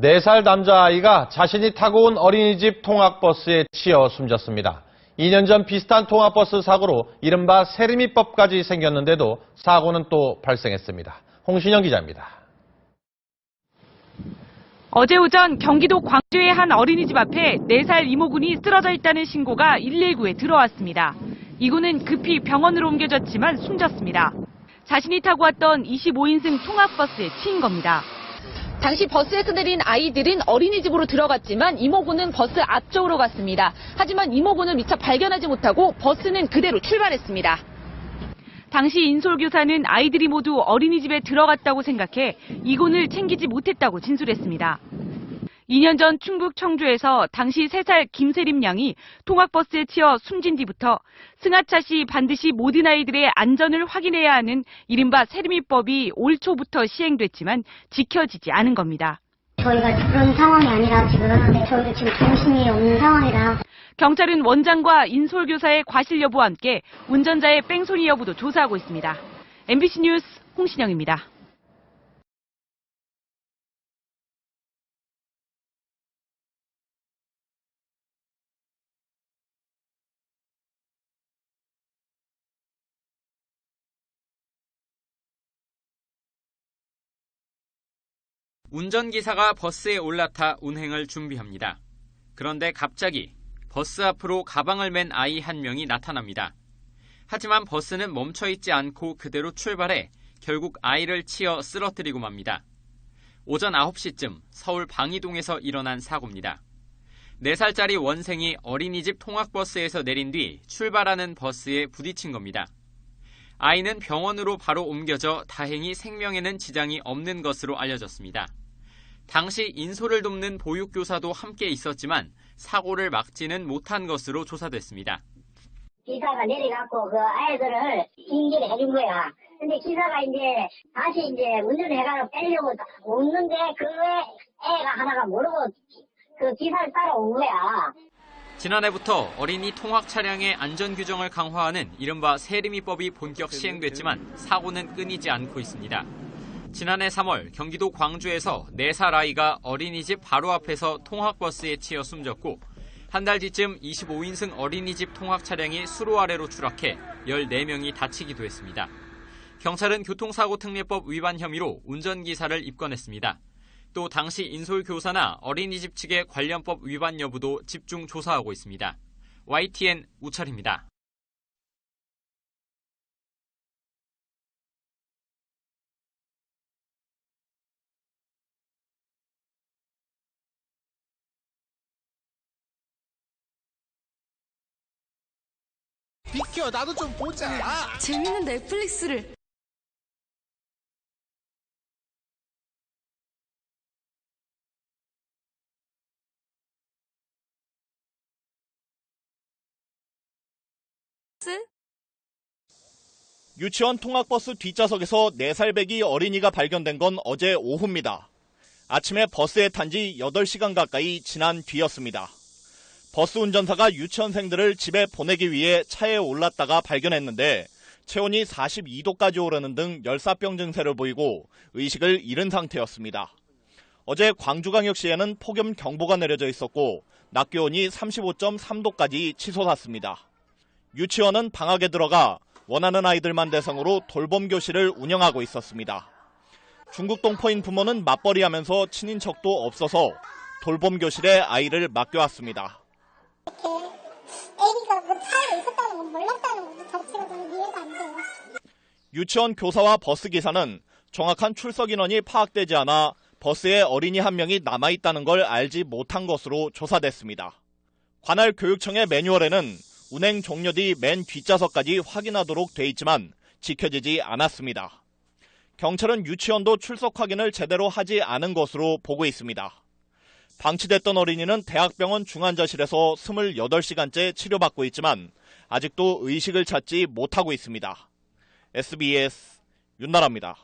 4살 남자아이가 자신이 타고 온 어린이집 통학버스에 치여 숨졌습니다. 2년 전 비슷한 통학버스 사고로 이른바 세리미법까지 생겼는데도 사고는 또 발생했습니다. 홍신영 기자입니다. 어제 오전 경기도 광주의 한 어린이집 앞에 4살 이모군이 쓰러져 있다는 신고가 119에 들어왔습니다. 이군은 급히 병원으로 옮겨졌지만 숨졌습니다. 자신이 타고 왔던 25인승 통학버스에 치인 겁니다. 당시 버스에서 내린 아이들은 어린이집으로 들어갔지만 이모군은 버스 앞쪽으로 갔습니다. 하지만 이모군을 미처 발견하지 못하고 버스는 그대로 출발했습니다. 당시 인솔교사는 아이들이 모두 어린이집에 들어갔다고 생각해 이군을 챙기지 못했다고 진술했습니다. 2년 전 충북 청주에서 당시 3살 김세림 양이 통학버스에 치여 숨진 뒤부터 승하차 시 반드시 모든 아이들의 안전을 확인해야 하는 이른바 세리미법이 올 초부터 시행됐지만 지켜지지 않은 겁니다. 저희가 그런 상황이 아니라 저희도 지금 정신이 없는 상황이라. 경찰은 원장과 인솔교사의 과실 여부와 함께 운전자의 뺑소니 여부도 조사하고 있습니다. MBC 뉴스 홍신영입니다. 운전기사가 버스에 올라타 운행을 준비합니다. 그런데 갑자기 버스 앞으로 가방을 맨 아이 한 명이 나타납니다. 하지만 버스는 멈춰있지 않고 그대로 출발해 결국 아이를 치어 쓰러뜨리고 맙니다. 오전 9시쯤 서울 방이동에서 일어난 사고입니다. 4살짜리 원생이 어린이집 통학버스에서 내린 뒤 출발하는 버스에 부딪힌 겁니다. 아이는 병원으로 바로 옮겨져 다행히 생명에는 지장이 없는 것으로 알려졌습니다. 당시 인솔을 돕는 보육교사도 함께 있었지만 사고를 막지는 못한 것으로 조사됐습니다. 기사가 내려갖고 그 아이들을 인계를 해준 거야. 근데 기사가 다시 운전을 해가지고 빼려고 오는데 그 애가 하나가 모르고 그 기사를 따라온 거야. 지난해부터 어린이 통학 차량의 안전 규정을 강화하는 이른바 세리미법이 본격 시행됐지만 사고는 끊이지 않고 있습니다. 지난해 3월 경기도 광주에서 4살 아이가 어린이집 바로 앞에서 통학버스에 치여 숨졌고 한 달 뒤쯤 25인승 어린이집 통학 차량이 수로 아래로 추락해 14명이 다치기도 했습니다. 경찰은 교통사고 특례법 위반 혐의로 운전기사를 입건했습니다. 또 당시 인솔교사나 어린이집 측의 관련법 위반 여부도 집중 조사하고 있습니다. YTN 우철입니다. 비켜, 나도 좀 보자. 재밌는 넷플릭스를. 유치원 통학버스 뒷좌석에서 4살 배기 어린이가 발견된 건 어제 오후입니다. 아침에 버스에 탄 지 8시간 가까이 지난 뒤였습니다. 버스 운전사가 유치원생들을 집에 보내기 위해 차에 올랐다가 발견했는데 체온이 42도까지 오르는 등 열사병 증세를 보이고 의식을 잃은 상태였습니다. 어제 광주광역시에는 폭염 경보가 내려져 있었고 낮 기온이 35.3도까지 치솟았습니다. 유치원은 방학에 들어가 원하는 아이들만 대상으로 돌봄 교실을 운영하고 있었습니다. 중국 동포인 부모는 맞벌이하면서 친인척도 없어서 돌봄 교실에 아이를 맡겨왔습니다. 애기가 그 차에 있었다는 건 몰랐다는 것 자체가 너무 이해가 안 돼요. 유치원 교사와 버스 기사는 정확한 출석 인원이 파악되지 않아 버스에 어린이 한 명이 남아있다는 걸 알지 못한 것으로 조사됐습니다. 관할 교육청의 매뉴얼에는 운행 종료 뒤 맨 뒷좌석까지 확인하도록 돼 있지만 지켜지지 않았습니다. 경찰은 유치원도 출석 확인을 제대로 하지 않은 것으로 보고 있습니다. 방치됐던 어린이는 대학병원 중환자실에서 28시간째 치료받고 있지만 아직도 의식을 찾지 못하고 있습니다. SBS 윤나라입니다.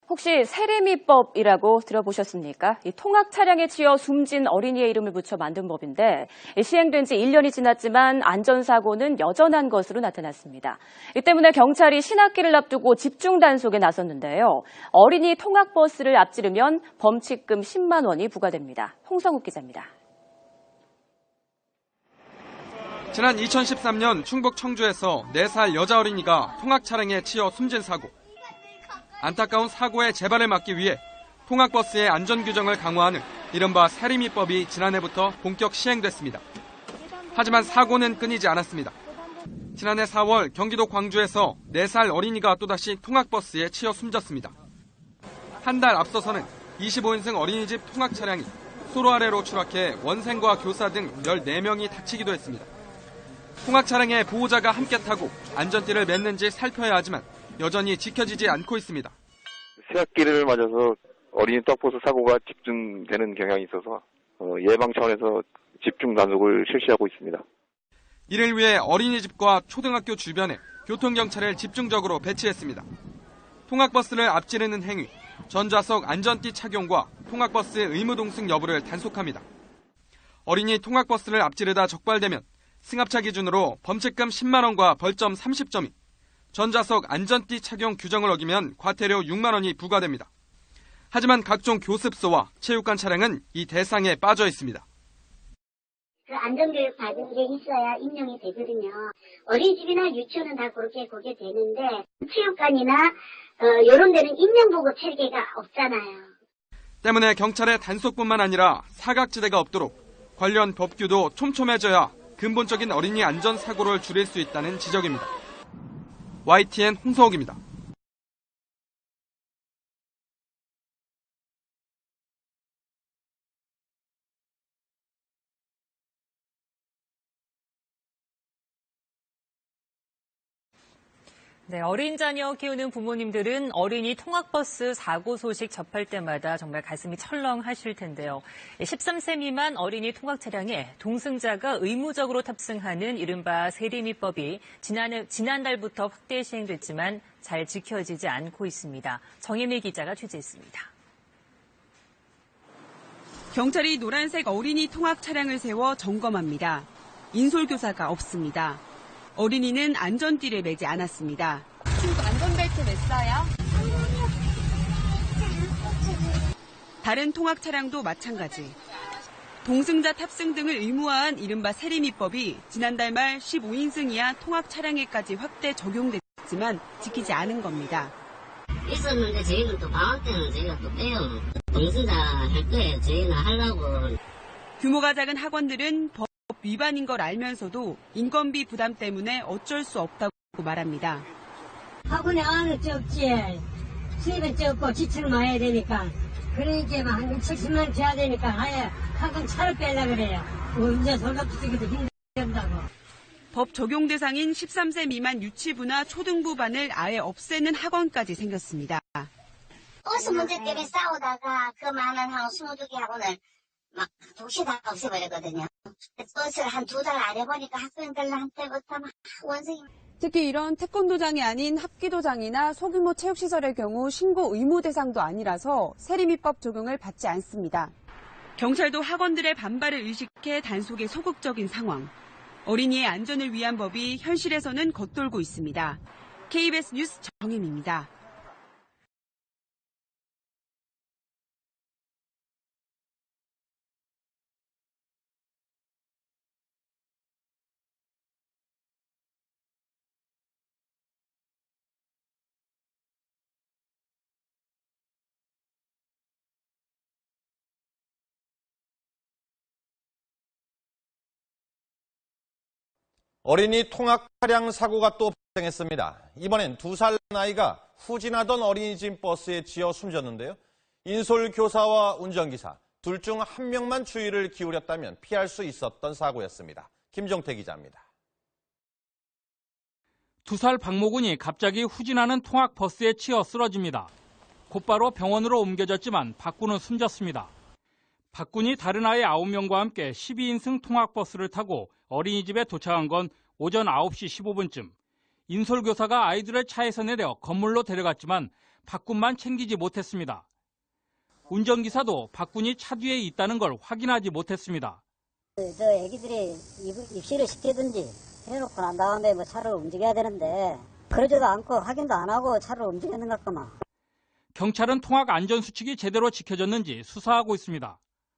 혹시 세리미법이라고 들어보셨습니까? 이 통학 차량에 치여 숨진 어린이의 이름을 붙여 만든 법인데 시행된 지 1년이 지났지만 안전사고는 여전한 것으로 나타났습니다. 이 때문에 경찰이 신학기를 앞두고 집중 단속에 나섰는데요. 어린이 통학버스를 앞지르면 범칙금 10만 원이 부과됩니다. 홍성욱 기자입니다. 지난 2013년 충북 청주에서 4살 여자 어린이가 통학 차량에 치여 숨진 사고. 안타까운 사고의 재발을 막기 위해 통학버스의 안전규정을 강화하는 이른바 세리미법이 지난해부터 본격 시행됐습니다. 하지만 사고는 끊이지 않았습니다. 지난해 4월 경기도 광주에서 4살 어린이가 또다시 통학버스에 치여 숨졌습니다. 한 달 앞서서는 25인승 어린이집 통학 차량이 소로 아래로 추락해 원생과 교사 등 14명이 다치기도 했습니다. 통학 차량에 보호자가 함께 타고 안전띠를 맸는지 살펴야 하지만 여전히 지켜지지 않고 있습니다. 새학기를 맞아서 어린이 통학버스 사고가 집중되는 경향이 있어서 예방 차원에서 집중 단속을 실시하고 있습니다. 이를 위해 어린이집과 초등학교 주변에 교통경찰을 집중적으로 배치했습니다. 통학버스를 앞지르는 행위, 전좌석 안전띠 착용과 통학버스의 의무동승 여부를 단속합니다. 어린이 통학버스를 앞지르다 적발되면 승합차 기준으로 범칙금 10만 원과 벌점 30점이, 전좌석 안전띠 착용 규정을 어기면 과태료 6만 원이 부과됩니다. 하지만 각종 교습소와 체육관 차량은 이 대상에 빠져 있습니다. 그 안전교육 받은 게 있어야 임용이 되거든요. 어린이집이나 유치원은 다 그렇게 되는데 체육관이나 이런 데는 임명보고 체계가 없잖아요. 때문에 경찰의 단속뿐만 아니라 사각지대가 없도록 관련 법규도 촘촘해져야 근본적인 어린이 안전사고를 줄일 수 있다는 지적입니다. YTN 홍성욱입니다. 네, 어린 자녀 키우는 부모님들은 어린이 통학버스 사고 소식 접할 때마다 정말 가슴이 철렁하실 텐데요. 13세 미만 어린이 통학 차량에 동승자가 의무적으로 탑승하는 이른바 세리미법이 지난달부터 확대 시행됐지만 잘 지켜지지 않고 있습니다. 정혜미 기자가 취재했습니다. 경찰이 노란색 어린이 통학 차량을 세워 점검합니다. 인솔교사가 없습니다. 어린이는 안전띠를 매지 않았습니다. 친구 안전벨트 맸어요? 다른 통학 차량도 마찬가지. 동승자 탑승 등을 의무화한 이른바 세리미법이 지난달 말 15인승 이하 통학 차량에까지 확대 적용됐지만 지키지 않은 겁니다. 있었는데 저희는 또 방학 때는 저희가 또 빼요. 동승자 할 거예요. 저희는 하려고. 규모가 작은 학원들은 법 위반인 걸 알면서도 인건비 부담 때문에 어쩔 수 없다고 말합니다. 학원에 안은 적지. 수입은 적고 지출을 많이 해야 되니까. 그러니까 한 70만 원 줘야 되니까 아예 학원 차를 빼려고 그래요. 운전 설갑 쓰기도 힘들다고. 법 적용 대상인 13세 미만 유치부나 초등부반을 아예 없애는 학원까지 생겼습니다. 버스 문제 때문에 싸우다가 그 많은 한 22개 학원을 막 동시에 다 없애버렸거든요. 버스를 한 2달 안 해보니까 학생들한테부터 막 원생이. 특히 이런 태권도장이 아닌 합기도장이나 소규모 체육시설의 경우 신고 의무 대상도 아니라서 세리미법 적용을 받지 않습니다. 경찰도 학원들의 반발을 의식해 단속에 소극적인 상황. 어린이의 안전을 위한 법이 현실에서는 겉돌고 있습니다. KBS 뉴스 정혜미입니다. 어린이 통학 차량 사고가 또 발생했습니다. 이번엔 2살 아이가 후진하던 어린이집 버스에 치여 숨졌는데요. 인솔 교사와 운전기사 둘 중 한 명만 주의를 기울였다면 피할 수 있었던 사고였습니다. 김정태 기자입니다. 2살 박모군이 갑자기 후진하는 통학버스에 치여 쓰러집니다. 곧바로 병원으로 옮겨졌지만 박군은 숨졌습니다. 박군이 다른 아이 9명과 함께 12인승 통학버스를 타고 어린이집에 도착한 건 오전 9시 15분쯤. 인솔교사가 아이들을 차에서 내려 건물로 데려갔지만 박군만 챙기지 못했습니다. 운전기사도 박군이 차 뒤에 있다는 걸 확인하지 못했습니다. 저 애기들이 입시를 시키든지 해놓고 난 다음에 뭐 차를 움직여야 되는데 그러지도 않고 확인도 안 하고 차를 움직이는 것 같구만. 경찰은 통학 안전수칙이 제대로 지켜졌는지 수사하고 있습니다.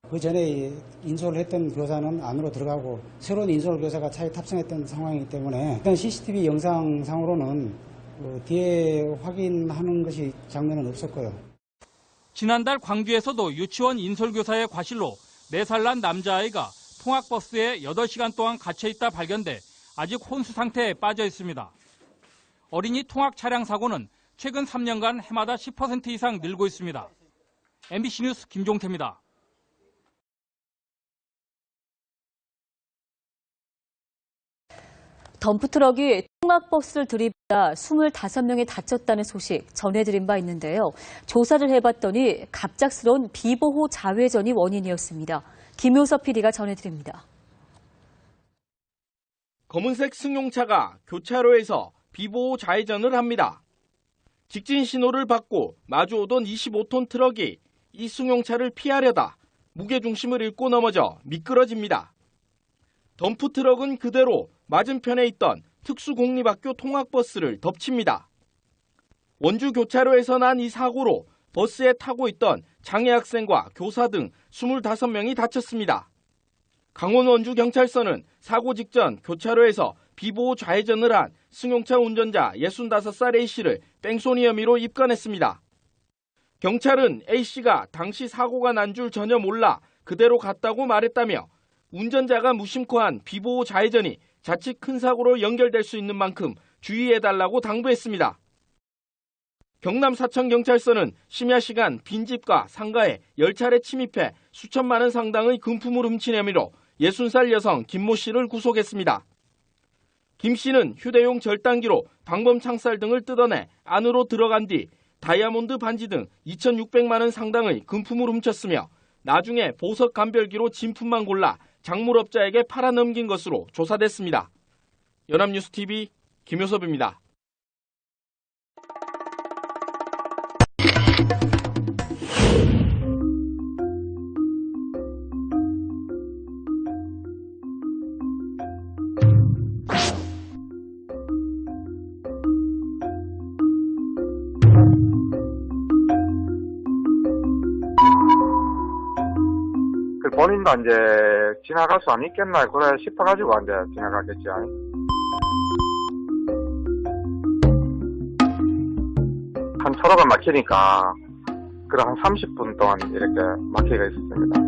그 전에 인솔을 했던 교사는 안으로 들어가고 새로운 인솔 교사가 차에 탑승했던 상황이기 때문에 일단 CCTV 영상상으로는 뒤에 확인하는 것이 장면은 없었고요. 지난달 광주에서도 유치원 인솔교사의 과실로 4살 난 남자아이가 통학버스에 8시간 동안 갇혀있다 발견돼 아직 혼수 상태에 빠져 있습니다. 어린이 통학 차량 사고는 최근 3년간 해마다 10% 이상 늘고 있습니다. MBC 뉴스 김종태입니다. 덤프트럭이 통학버스를 들이받아 25명이 다쳤다는 소식 전해드린 바 있는데요. 조사를 해봤더니 갑작스러운 비보호 자회전이 원인이었습니다. 김효섭 PD가 전해드립니다. 검은색 승용차가 교차로에서 비보호 좌회전을 합니다. 직진 신호를 받고 마주오던 25톤 트럭이 이 승용차를 피하려다 무게중심을 잃고 넘어져 미끄러집니다. 덤프트럭은 그대로 맞은편에 있던 특수공립학교 통학버스를 덮칩니다. 원주 교차로에서 난 이 사고로 버스에 타고 있던 장애 학생과 교사 등 25명이 다쳤습니다. 강원 원주경찰서는 사고 직전 교차로에서 비보호 좌회전을 한 승용차 운전자 65살 A씨를 뺑소니 혐의로 입건했습니다. 경찰은 A씨가 당시 사고가 난 줄 전혀 몰라 그대로 갔다고 말했다며 운전자가 무심코 한 비보호 좌회전이 자칫 큰 사고로 연결될 수 있는 만큼 주의해달라고 당부했습니다. 경남 사천경찰서는 심야 시간 빈집과 상가에 10차례 침입해 수천만 원 상당의 금품을 훔친 혐의로 60살 여성 김모 씨를 구속했습니다. 김 씨는 휴대용 절단기로 방범 창살 등을 뜯어내 안으로 들어간 뒤 다이아몬드 반지 등 2,600만 원 상당의 금품을 훔쳤으며 나중에 보석 감별기로 진품만 골라 작물업자에게 팔아넘긴 것으로 조사됐습니다. 연합뉴스TV 김효섭입니다. 본인도 이제 지나갈 수 안 있겠나 그래 싶어가지고 이제 지나가겠지. 한 차로가 막히니까 그래 한 30분 동안 이렇게 막히가 있었습니다.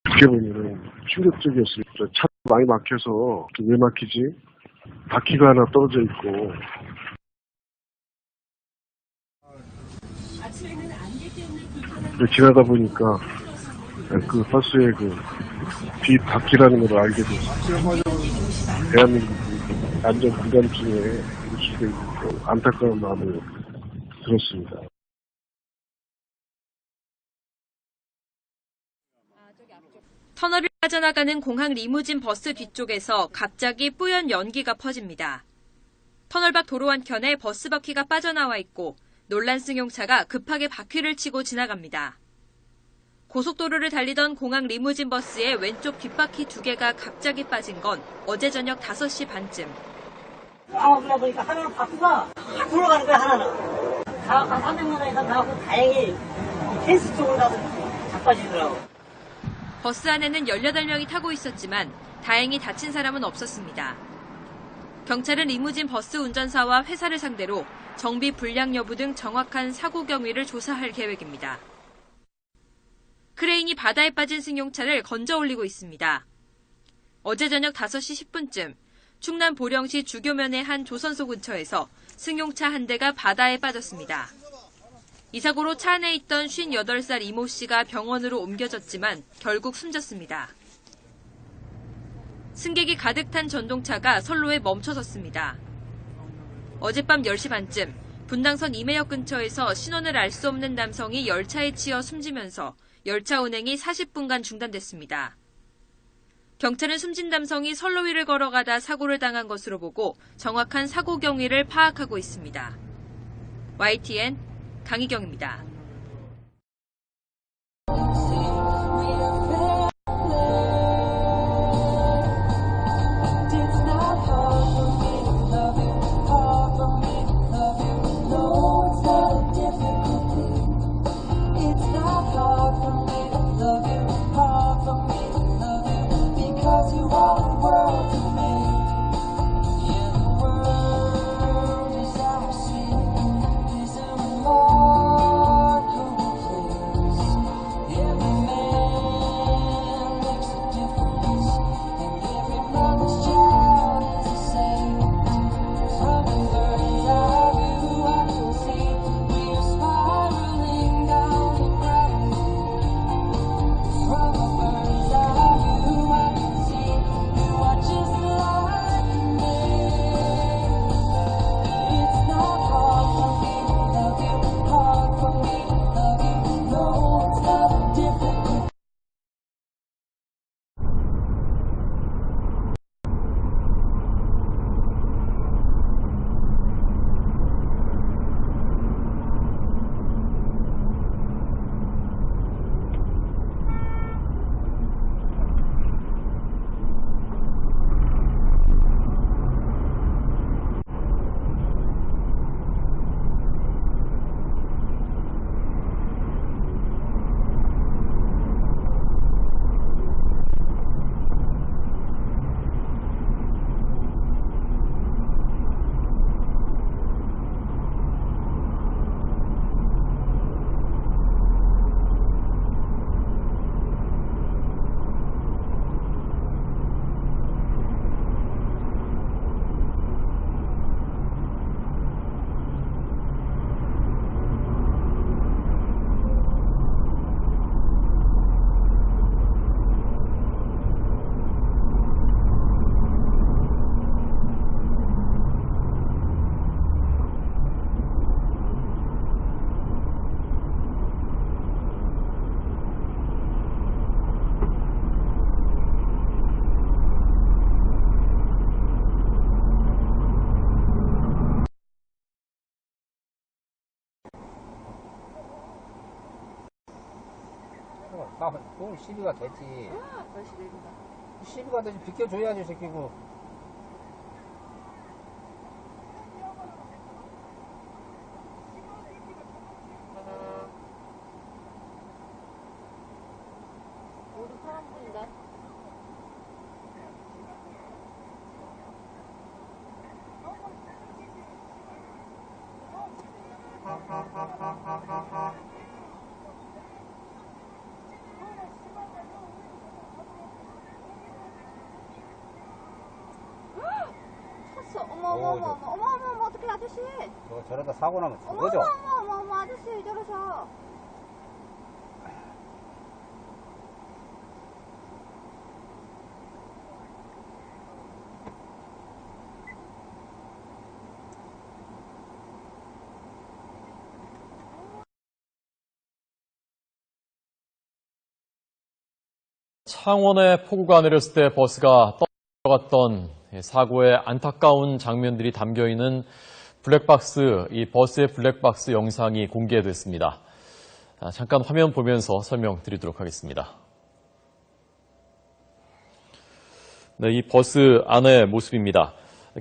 어떻게 보면은 충격적이었어요. 차 많이 막혀서 왜 막히지? 바퀴가 하나 떨어져 있고. 지나다 보니까 그 버스의 그 뒷바퀴라는 걸 알게 됐어요. 대한민국 안전 불감증에 있을 수도 있고 안타까운 마음을 들었습니다. 터널을 빠져나가는 공항 리무진 버스 뒤쪽에서 갑자기 뿌연 연기가 퍼집니다. 터널 밖 도로 한켠에 버스 바퀴가 빠져나와 있고 놀란 승용차가 급하게 바퀴를 치고 지나갑니다. 고속도로를 달리던 공항 리무진 버스의 왼쪽 뒷바퀴 2개가 갑자기 빠진 건 어제 저녁 5시 반쯤. 보니까 하나는 바퀴가 탁 돌아가는 거야, 하나는. 한 300m 이상 나가고 다행히 펜스 쪽으로 가서 자빠지더라고. 버스 안에는 18명이 타고 있었지만 다행히 다친 사람은 없었습니다. 경찰은 리무진 버스 운전사와 회사를 상대로 정비 불량 여부 등 정확한 사고 경위를 조사할 계획입니다. 크레인이 바다에 빠진 승용차를 건져 올리고 있습니다. 어제 저녁 5시 10분쯤 충남 보령시 주교면의 한 조선소 근처에서 승용차 한 대가 바다에 빠졌습니다. 이 사고로 차 안에 있던 58살 이모 씨가 병원으로 옮겨졌지만 결국 숨졌습니다. 승객이 가득 탄 전동차가 선로에 멈춰섰습니다. 어젯밤 10시 반쯤 분당선 임해역 근처에서 신원을 알 수 없는 남성이 열차에 치여 숨지면서 열차 운행이 40분간 중단됐습니다. 경찰은 숨진 남성이 선로 위를 걸어가다 사고를 당한 것으로 보고 정확한 사고 경위를 파악하고 있습니다. YTN 강희경입니다. 그럼 시비가 되지. 시비가 되지. 비켜줘야지, 새끼고. 모두 파란불인데. 어머, 어떡해, 아저씨. 저러다 사고 나면 죽어져. 어머, 아저씨, 저러셔. 창원에 폭우가 내렸을 때 버스가 떠들어갔던 사고의 안타까운 장면들이 담겨있는 블랙박스, 이 버스의 블랙박스 영상이 공개됐습니다. 잠깐 화면 보면서 설명드리도록 하겠습니다. 네, 이 버스 안의 모습입니다.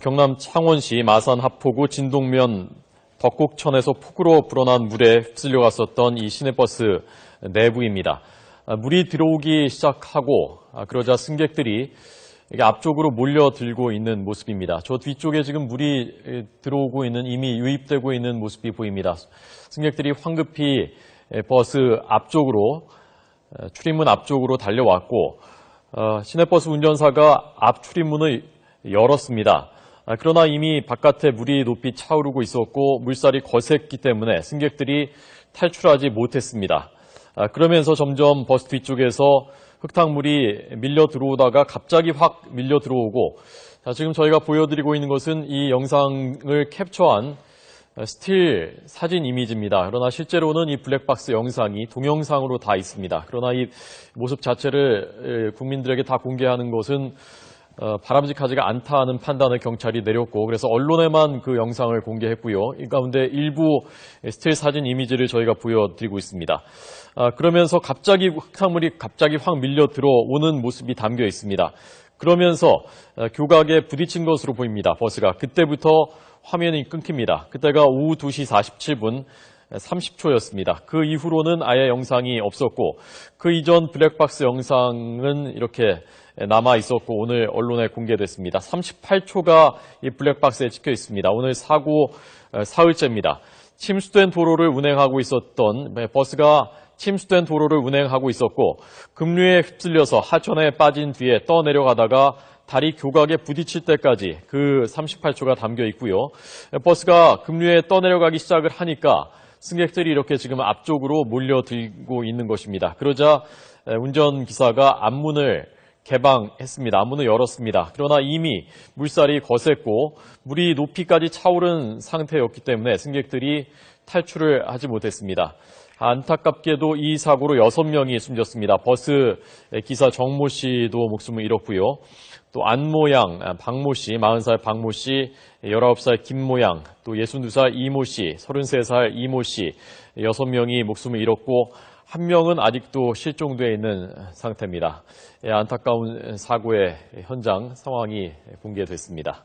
경남 창원시 마산 하포구 진동면 덕곡천에서 폭우로 불어난 물에 휩쓸려 갔었던 이 시내버스 내부입니다. 물이 들어오기 시작하고 그러자 승객들이 앞쪽으로 몰려들고 있는 모습입니다. 저 뒤쪽에 지금 물이 들어오고 있는, 이미 유입되고 있는 모습이 보입니다. 승객들이 황급히 버스 앞쪽으로, 출입문 앞쪽으로 달려왔고, 시내버스 운전사가 앞 출입문을 열었습니다. 그러나 이미 바깥에 물이 높이 차오르고 있었고 물살이 거셌기 때문에 승객들이 탈출하지 못했습니다. 그러면서 점점 버스 뒤쪽에서 흙탕물이 밀려 들어오다가 갑자기 확 밀려 들어오고, 지금 저희가 보여드리고 있는 것은 이 영상을 캡처한 스틸 사진 이미지입니다. 그러나 실제로는 이 블랙박스 영상이 동영상으로 다 있습니다. 그러나 이 모습 자체를 국민들에게 다 공개하는 것은 바람직하지가 않다는 판단을 경찰이 내렸고, 그래서 언론에만 그 영상을 공개했고요. 이 가운데 일부 스틸 사진 이미지를 저희가 보여드리고 있습니다. 그러면서 갑자기 흙탕물이 확 밀려 들어오는 모습이 담겨 있습니다. 그러면서 교각에 부딪힌 것으로 보입니다. 버스가. 그때부터 화면이 끊깁니다. 그때가 오후 2시 47분 30초였습니다. 그 이후로는 아예 영상이 없었고, 그 이전 블랙박스 영상은 이렇게 남아 있었고 오늘 언론에 공개됐습니다. 38초가 이 블랙박스에 찍혀 있습니다. 오늘 사고 사흘째입니다. 침수된 도로를 운행하고 있었던 버스가 침수된 도로를 운행하고 있었고 급류에 휩쓸려서 하천에 빠진 뒤에 떠내려가다가 다리 교각에 부딪힐 때까지 그 38초가 담겨 있고요. 버스가 급류에 떠내려가기 시작을 하니까 승객들이 이렇게 지금 앞쪽으로 몰려들고 있는 것입니다. 그러자 운전기사가 앞문을 개방했습니다. 앞문을 열었습니다. 그러나 이미 물살이 거셌고 물이 높이까지 차오른 상태였기 때문에 승객들이 탈출을 하지 못했습니다. 안타깝게도 이 사고로 6명이 숨졌습니다. 버스 기사 정모 씨도 목숨을 잃었고요. 또 안모양 박모 씨, 40살 박모 씨, 19살 김모 양, 또 62살 이모 씨, 33살 이모 씨, 6명이 목숨을 잃었고 한 명은 아직도 실종되어 있는 상태입니다. 안타까운 사고의 현장 상황이 공개됐습니다.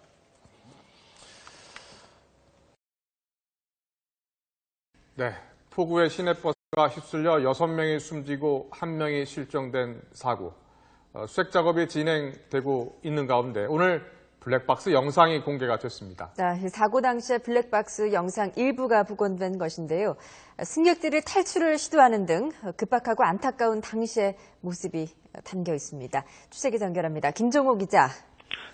네, 폭우에 시내버스가 휩쓸려 6명이 숨지고 1명이 실종된 사고. 수색 작업이 진행되고 있는 가운데 오늘 블랙박스 영상이 공개가 됐습니다. 사고 당시의 블랙박스 영상 일부가 복원된 것인데요. 승객들이 탈출을 시도하는 등 급박하고 안타까운 당시의 모습이 담겨 있습니다. 취재기자 연결합니다. 김종호 기자.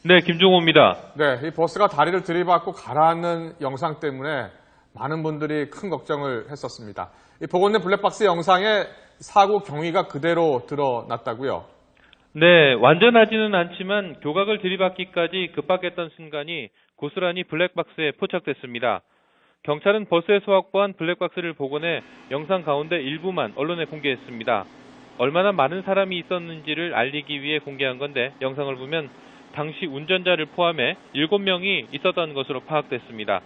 네, 김종호입니다. 네, 이 버스가 다리를 들이받고 가라앉는 영상 때문에 많은 분들이 큰 걱정을 했었습니다. 이 복원된 블랙박스 영상에 사고 경위가 그대로 드러났다고요? 네, 완전하지는 않지만 교각을 들이받기까지 급박했던 순간이 고스란히 블랙박스에 포착됐습니다. 경찰은 버스에서 확보한 블랙박스를 복원해 영상 가운데 일부만 언론에 공개했습니다. 얼마나 많은 사람이 있었는지를 알리기 위해 공개한 건데 영상을 보면 당시 운전자를 포함해 7명이 있었던 것으로 파악됐습니다.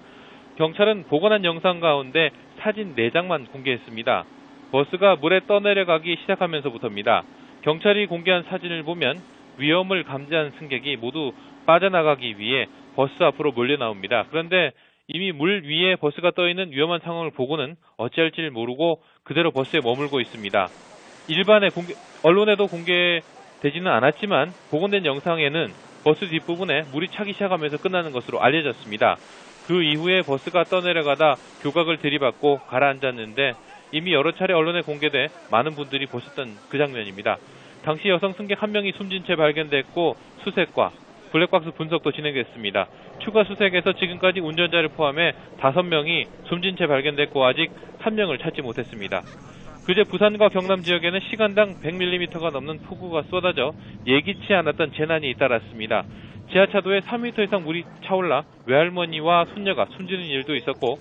경찰은 복원한 영상 가운데 사진 4장만 공개했습니다. 버스가 물에 떠내려가기 시작하면서부터입니다. 경찰이 공개한 사진을 보면 위험을 감지한 승객이 모두 빠져나가기 위해 버스 앞으로 몰려 나옵니다. 그런데 이미 물 위에 버스가 떠있는 위험한 상황을 보고는 어찌할지를 모르고 그대로 버스에 머물고 있습니다. 일반의 언론에도 공개되지는 않았지만 복원된 영상에는 버스 뒷부분에 물이 차기 시작하면서 끝나는 것으로 알려졌습니다. 그 이후에 버스가 떠내려가다 교각을 들이받고 가라앉았는데 이미 여러 차례 언론에 공개돼 많은 분들이 보셨던 그 장면입니다. 당시 여성 승객 1명이 숨진 채 발견됐고 수색과 블랙박스 분석도 진행됐습니다. 추가 수색에서 지금까지 운전자를 포함해 5명이 숨진 채 발견됐고 아직 1명을 찾지 못했습니다. 그제 부산과 경남 지역에는 시간당 100mm가 넘는 폭우가 쏟아져 예기치 않았던 재난이 잇따랐습니다. 지하차도에 3m 이상 물이 차올라 외할머니와 손녀가 숨지는 일도 있었고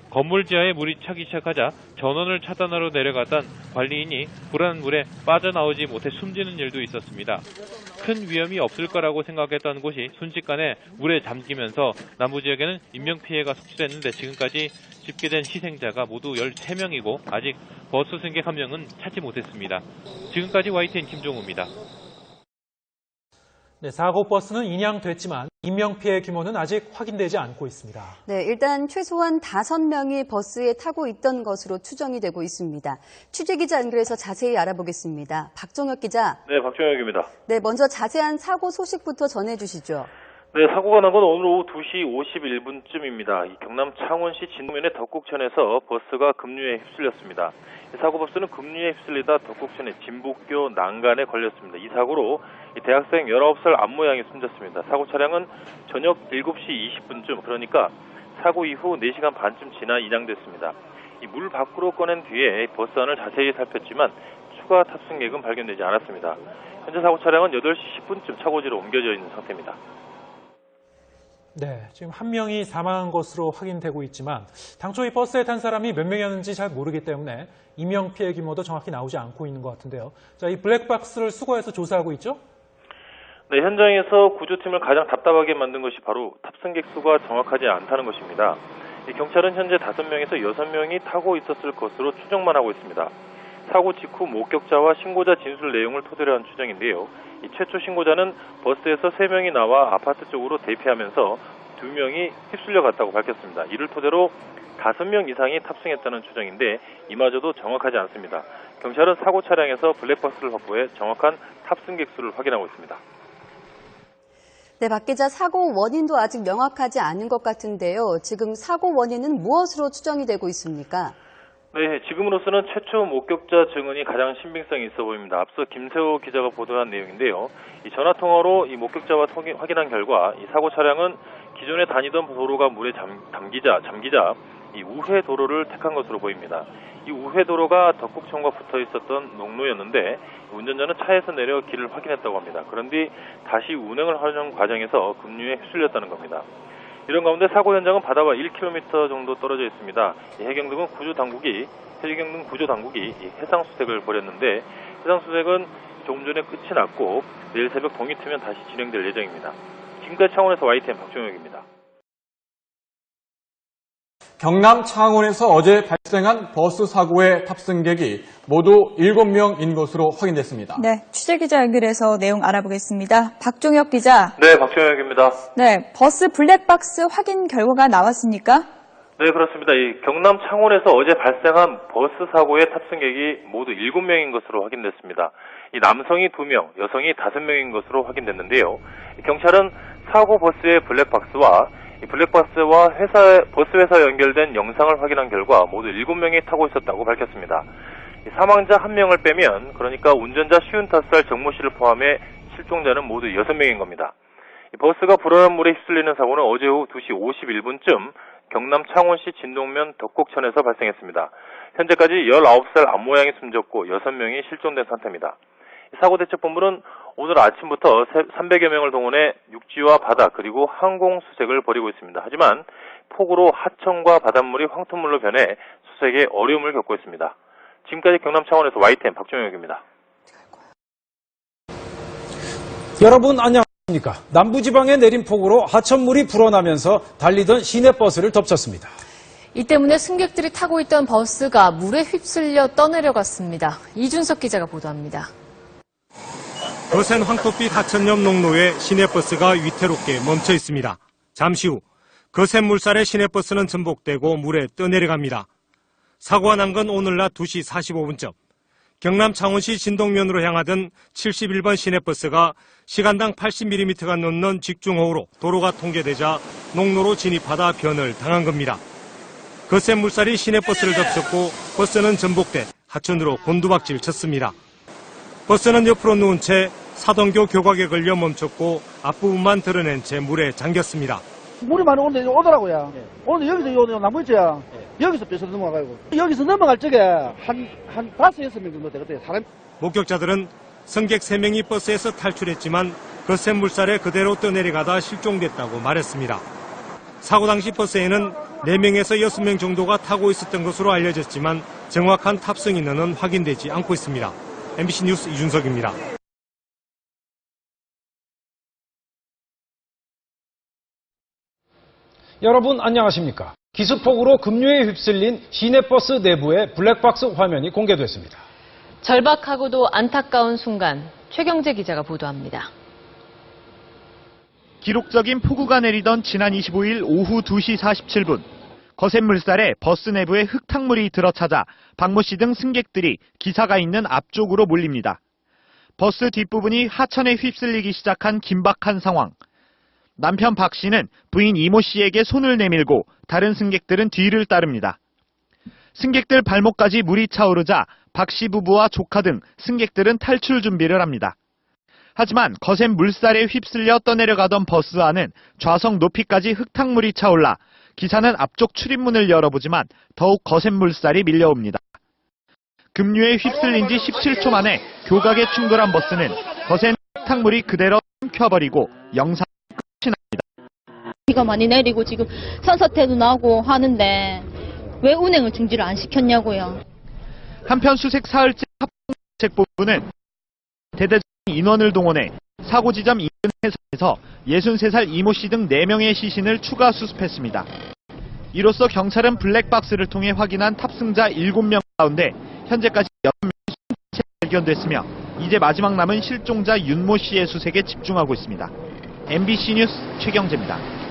건물 지하에 물이 차기 시작하자 전원을 차단하러 내려갔던 관리인이 불안한 물에 빠져나오지 못해 숨지는 일도 있었습니다. 큰 위험이 없을 거라고 생각했던 곳이 순식간에 물에 잠기면서 남부 지역에는 인명피해가 속출했는데 지금까지 집계된 희생자가 모두 13명이고 아직 버스 승객 1명은 찾지 못했습니다. 지금까지 YTN 김종우입니다. 네, 사고 버스는 인양됐지만 인명피해 규모는 아직 확인되지 않고 있습니다. 네, 일단 최소한 5명이 버스에 타고 있던 것으로 추정이 되고 있습니다. 취재기자 연결해서 자세히 알아보겠습니다. 박정혁 기자. 네, 박정혁입니다. 네, 먼저 자세한 사고 소식부터 전해주시죠. 네, 사고가 난 건 오늘 오후 2시 51분쯤입니다. 경남 창원시 진동면의 덕곡천에서 버스가 급류에 휩쓸렸습니다. 사고 버스는 급류에 휩쓸리다 덕곡천의 진북교 난간에 걸렸습니다. 이 사고로 대학생 19살 안모양이 숨졌습니다. 사고 차량은 저녁 7시 20분쯤, 그러니까 사고 이후 4시간 반쯤 지나 인양됐습니다. 물 밖으로 꺼낸 뒤에 버스 안을 자세히 살폈지만 추가 탑승객은 발견되지 않았습니다. 현재 사고 차량은 8시 10분쯤 차고지로 옮겨져 있는 상태입니다. 네, 지금 한 명이 사망한 것으로 확인되고 있지만 당초 이 버스에 탄 사람이 몇 명이었는지 잘 모르기 때문에 인명피해 규모도 정확히 나오지 않고 있는 것 같은데요. 자, 이 블랙박스를 수거해서 조사하고 있죠? 네, 현장에서 구조팀을 가장 답답하게 만든 것이 바로 탑승객 수가 정확하지 않다는 것입니다. 경찰은 현재 5명에서 6명이 타고 있었을 것으로 추정만 하고 있습니다. 사고 직후 목격자와 신고자 진술 내용을 토대로 한 추정인데요. 최초 신고자는 버스에서 3명이 나와 아파트 쪽으로 대피하면서 2명이 휩쓸려 갔다고 밝혔습니다. 이를 토대로 5명 이상이 탑승했다는 추정인데 이마저도 정확하지 않습니다. 경찰은 사고 차량에서 블랙박스를 확보해 정확한 탑승객 수를 확인하고 있습니다. 네, 박 기자, 사고 원인도 아직 명확하지 않은 것 같은데요. 지금 사고 원인은 무엇으로 추정이 되고 있습니까? 네, 지금으로서는 최초 목격자 증언이 가장 신빙성이 있어 보입니다. 앞서 김세호 기자가 보도한 내용인데요. 이 전화통화로 이 목격자와 확인한 결과 이 사고 차량은 기존에 다니던 도로가 물에 잠기자 이 우회 도로를 택한 것으로 보입니다. 이 우회 도로가 덕곡천과 붙어 있었던 농로였는데 운전자는 차에서 내려 길을 확인했다고 합니다. 그런데 다시 운행을 하는 과정에서 급류에 휩쓸렸다는 겁니다. 이런 가운데 사고 현장은 바다와 1km 정도 떨어져 있습니다. 해경등 구조 당국이 해상 수색을 벌였는데 해상 수색은 조금 전에 끝이 났고 내일 새벽 동이 트면 다시 진행될 예정입니다. 지금까지 창원에서 YTN 박종혁입니다. 경남 창원에서 어제 발생한 버스 사고의 탑승객이 모두 7명인 것으로 확인됐습니다. 네, 취재기자 연결해서 내용 알아보겠습니다. 박종혁 기자. 네, 박종혁입니다. 네, 버스 블랙박스 확인 결과가 나왔습니까? 네, 그렇습니다. 이 경남 창원에서 어제 발생한 버스 사고의 탑승객이 모두 7명인 것으로 확인됐습니다. 이 남성이 2명, 여성이 5명인 것으로 확인됐는데요. 경찰은 사고 버스의 블랙박스와 버스 회사 연결된 영상을 확인한 결과 모두 7명이 타고 있었다고 밝혔습니다. 사망자 1명을 빼면, 그러니까 운전자 55살 정모 씨를 포함해 실종자는 모두 6명인 겁니다. 버스가 불어난 물에 휩쓸리는 사고는 어제 오후 2시 51분쯤 경남 창원시 진동면 덕곡천에서 발생했습니다. 현재까지 19살 안모양이 숨졌고 6명이 실종된 상태입니다. 사고대책본부는 오늘 아침부터 300여 명을 동원해 육지와 바다 그리고 항공 수색을 벌이고 있습니다. 하지만 폭우로 하천과 바닷물이 황토물로 변해 수색에 어려움을 겪고 있습니다. 지금까지 경남 창원에서 YTN 박종혁입니다. 여러분 안녕하십니까. 남부지방에 내린 폭우로 하천물이 불어나면서 달리던 시내버스를 덮쳤습니다. 이 때문에 승객들이 타고 있던 버스가 물에 휩쓸려 떠내려갔습니다. 이준석 기자가 보도합니다. 거센 황토빛 하천 옆 농로에 시내버스가 위태롭게 멈춰 있습니다. 잠시 후 거센 물살에 시내버스는 전복되고 물에 떠내려갑니다. 사고가 난 건 오늘 낮 2시 45분쯤 경남 창원시 진동면으로 향하던 71번 시내버스가 시간당 80mm가 넘는 직중호우로 도로가 통제되자 농로로 진입하다 변을 당한 겁니다. 거센 물살이 시내버스를 덮쳤고 버스는 전복돼 하천으로 곤두박질 쳤습니다. 버스는 옆으로 누운 채 사동교 교각에 걸려 멈췄고 앞부분만 드러낸 채 물에 잠겼습니다. 물이 많이 오더라고요. 오늘 여기서 나무 있죠? 여기서 뺏어 넘어가고 여기서 넘어갈 적에 한 5, 6명 정도 되거든요. 사람. 목격자들은 승객 3명이 버스에서 탈출했지만 거센 물살에 그대로 떠내려가다 실종됐다고 말했습니다. 사고 당시 버스에는 4명에서 6명 정도가 타고 있었던 것으로 알려졌지만 정확한 탑승 인원은 확인되지 않고 있습니다. MBC 뉴스 이준석입니다. 여러분 안녕하십니까. 기습폭우로 급류에 휩쓸린 시내버스 내부의 블랙박스 화면이 공개됐습니다. 절박하고도 안타까운 순간, 최경재 기자가 보도합니다. 기록적인 폭우가 내리던 지난 25일 오후 2시 47분. 거센 물살에 버스 내부에 흙탕물이 들어차자 박모 씨 등 승객들이 기사가 있는 앞쪽으로 몰립니다. 버스 뒷부분이 하천에 휩쓸리기 시작한 긴박한 상황. 남편 박 씨는 부인 이모 씨에게 손을 내밀고 다른 승객들은 뒤를 따릅니다. 승객들 발목까지 물이 차오르자 박 씨 부부와 조카 등 승객들은 탈출 준비를 합니다. 하지만 거센 물살에 휩쓸려 떠내려가던 버스 안은 좌석 높이까지 흙탕물이 차올라 기사는 앞쪽 출입문을 열어보지만 더욱 거센 물살이 밀려옵니다. 급류에 휩쓸린 지 17초 만에 교각에 충돌한 버스는 거센 흙탕물이 그대로 삼켜버리고 영상이 끝이 납니다. 비가 많이 내리고 지금 산사태도 나고 하는데 왜 운행을 중지를 안 시켰냐고요. 한편 수색 사흘째 합동책본부는 대대적인 인원을 동원해 사고 지점 인근 해상에서 63살 이모 씨 등 4명의 시신을 추가 수습했습니다. 이로써 경찰은 블랙박스를 통해 확인한 탑승자 7명 가운데 현재까지 6명이 수색에 발견됐으며 이제 마지막 남은 실종자 윤모 씨의 수색에 집중하고 있습니다. MBC 뉴스 최경재입니다.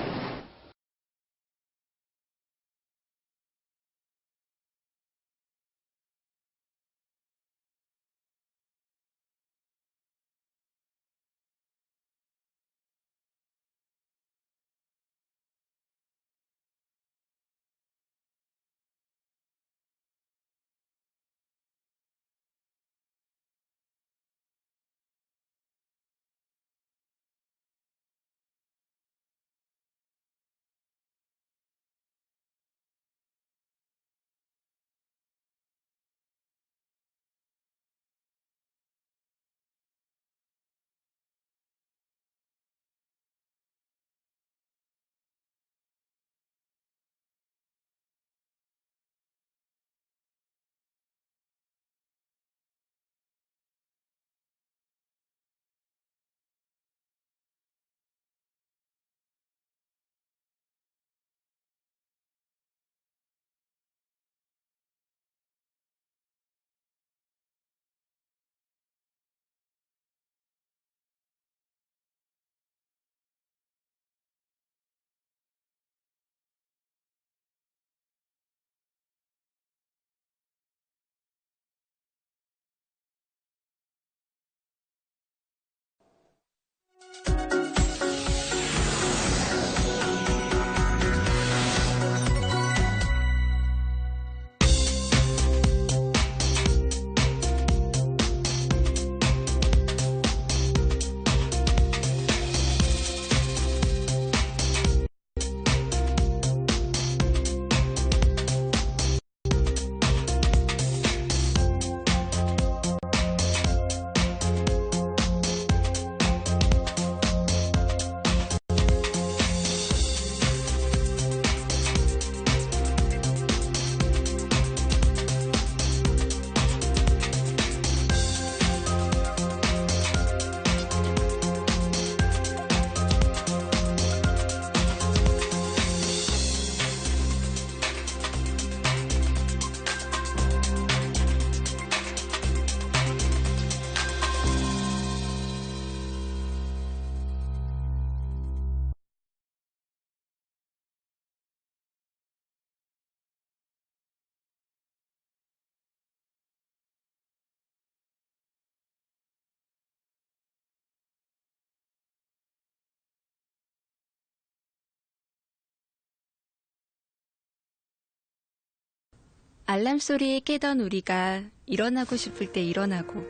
알람 소리에 깨던 우리가 일어나고 싶을 때 일어나고